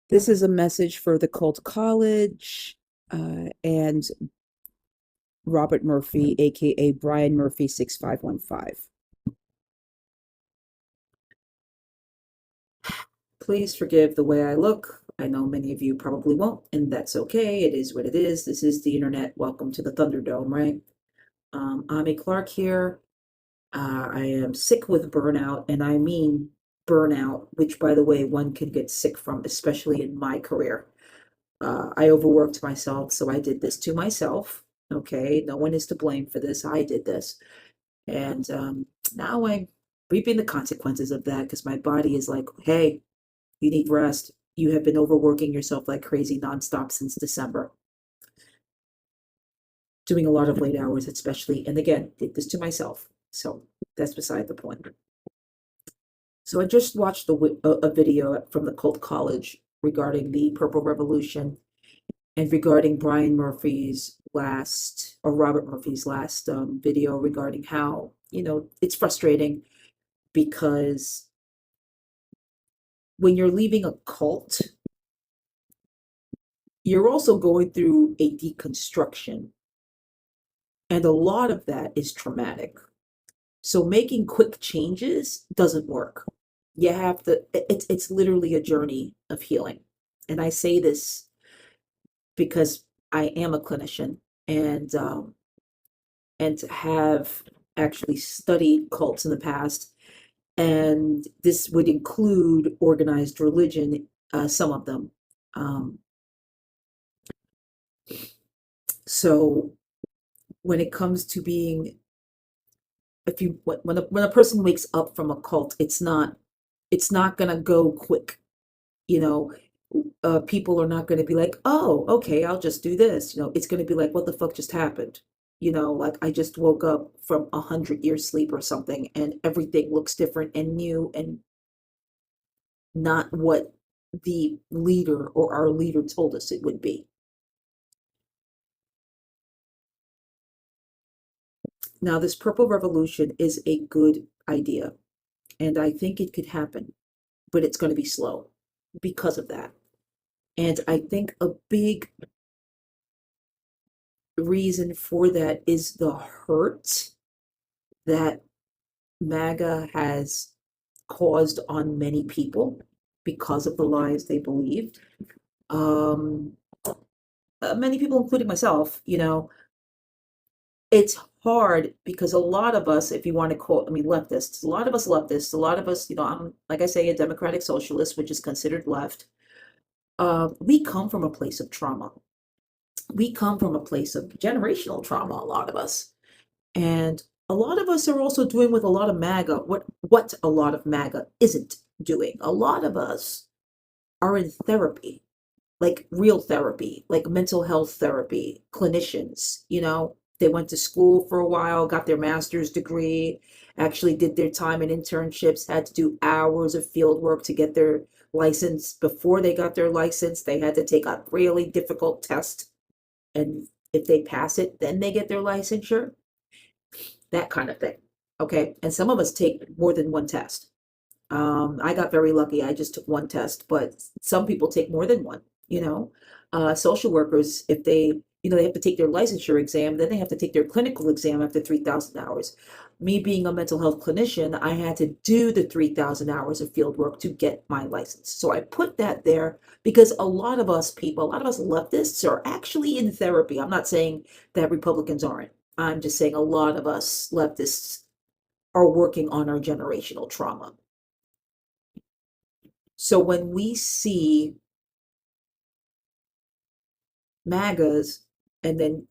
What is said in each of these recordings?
This is a message for the Cult College and Robert Murphy, aka Brian Murphy 6515. Please forgive the way I look. I know many of you probably won't, and that's okay. It is what it is. This is the internet. Welcome to the Thunderdome, right? Ami Clark here. I am sick with burnout, and I mean burnout, which, by the way, one can get sick from, especially in my career. I overworked myself, so I did this to myself. Okay, no one is to blame for this. I did this. And now I'm reaping the consequences of that because my body is like, hey, you need rest. You have been overworking yourself like crazy nonstop since December, doing a lot of late hours, especially. And again, did this to myself. So that's beside the point. So I just watched a video from the Cult College regarding the Purple Revolution and regarding Brian Murphy's last, or Robert Murphy's last video regarding how, it's frustrating because when you're leaving a cult, you're also going through a deconstruction. And a lot of that is traumatic. So making quick changes doesn't work. You have to, it's literally a journey of healing. And I say this because I am a clinician and have actually studied cults in the past. And this would include organized religion, some of them. Um, so when it comes to being, if you when a person wakes up from a cult, it's not gonna go quick. You know, people are not gonna be like, oh, okay, I'll just do this. It's gonna be like, what the fuck just happened? Like I just woke up from 100 years sleep or something, and everything looks different and new and not what the leader or our leader told us it would be. Now, this purple revolution is a good idea, and I think it could happen, but it's going to be slow because of that. And I think a big reason for that is the hurt that MAGA has caused on many people because of the lies they believed. Um, Many people, including myself, it's hard because a lot of us, if you want to call, I mean, leftists, a lot of us, I'm, like I say, a democratic socialist, which is considered left. We come from a place of trauma. We come from a place of generational trauma, a lot of us. And a lot of us are also doing with a lot of MAGA what a lot of MAGA isn't doing. A lot of us are in therapy, like real therapy, like mental health therapy, clinicians, they went to school for a while, got their master's degree, actually did their time in internships, had to do hours of field work to get their license. Before they got their license, they had to take a really difficult test. And if they pass it, then they get their licensure, that kind of thing. Okay. And some of us take more than one test. I got very lucky. I just took one test, but some people take more than one, you know. Social workers, if they have to take their licensure exam, then they have to take their clinical exam after 3,000 hours. Me being a mental health clinician, I had to do the 3,000 hours of field work to get my license. So I put that there because a lot of us people, a lot of us leftists are actually in therapy. I'm not saying that Republicans aren't. I'm just saying a lot of us leftists are working on our generational trauma. So when we see MAGAs and then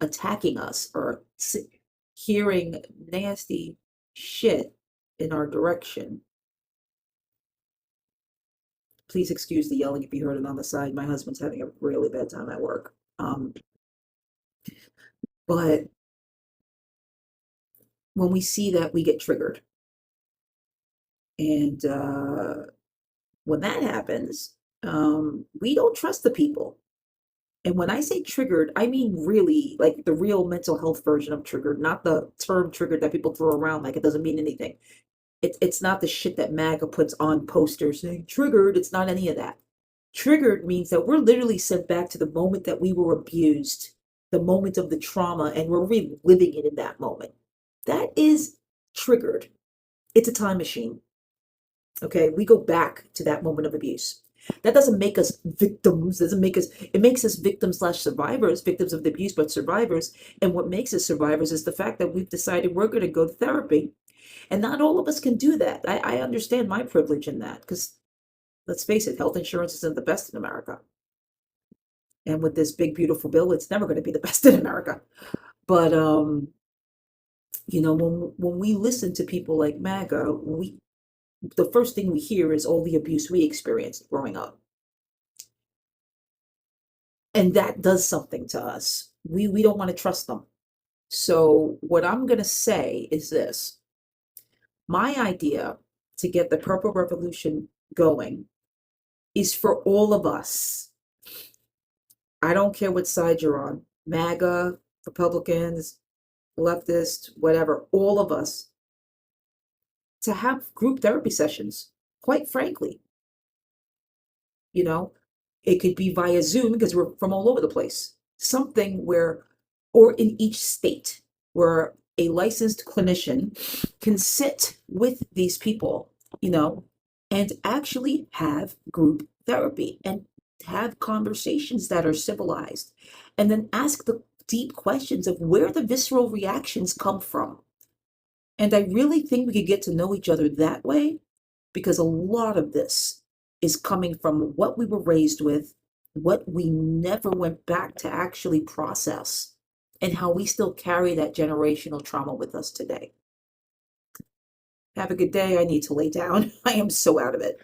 attacking us or hearing nasty shit in our direction, please excuse the yelling if you heard it on the side. My husband's having a really bad time at work. But when we see that, we get triggered. And when that happens, we don't trust the people. And when I say triggered, I mean really like the real mental health version of triggered, not the term triggered that people throw around like it doesn't mean anything. It's not the shit that MAGA puts on posters saying triggered. It's not any of that. Triggered means that we're literally sent back to the moment that we were abused, the moment of the trauma, and we're reliving it in that moment. That is triggered. It's a time machine. Okay, we go back to that moment of abuse. That doesn't make us victims, doesn't make us, it makes us victims slash survivors, victims of the abuse, but survivors. And what makes us survivors is the fact that we've decided we're going to go to therapy. And not all of us can do that. I understand my privilege in that because let's face it, health insurance isn't the best in America. And with this big, beautiful bill, it's never going to be the best in America. But, when we listen to people like MAGA, the first thing we hear is all the abuse we experienced growing up. And that does something to us. We don't want to trust them. So what I'm going to say is this. My idea to get the Purple Revolution going is for all of us. I don't care what side you're on, MAGA, Republicans, leftists, whatever, all of us, to have group therapy sessions, quite frankly. You know, it could be via Zoom because we're from all over the place. Something where, or in each state, where a licensed clinician can sit with these people, and actually have group therapy and have conversations that are civilized, and then ask the deep questions of where the visceral reactions come from. And I really think we could get to know each other that way because a lot of this is coming from what we were raised with, what we never went back to actually process, and how we still carry that generational trauma with us today. Have a good day. I need to lay down. I am so out of it.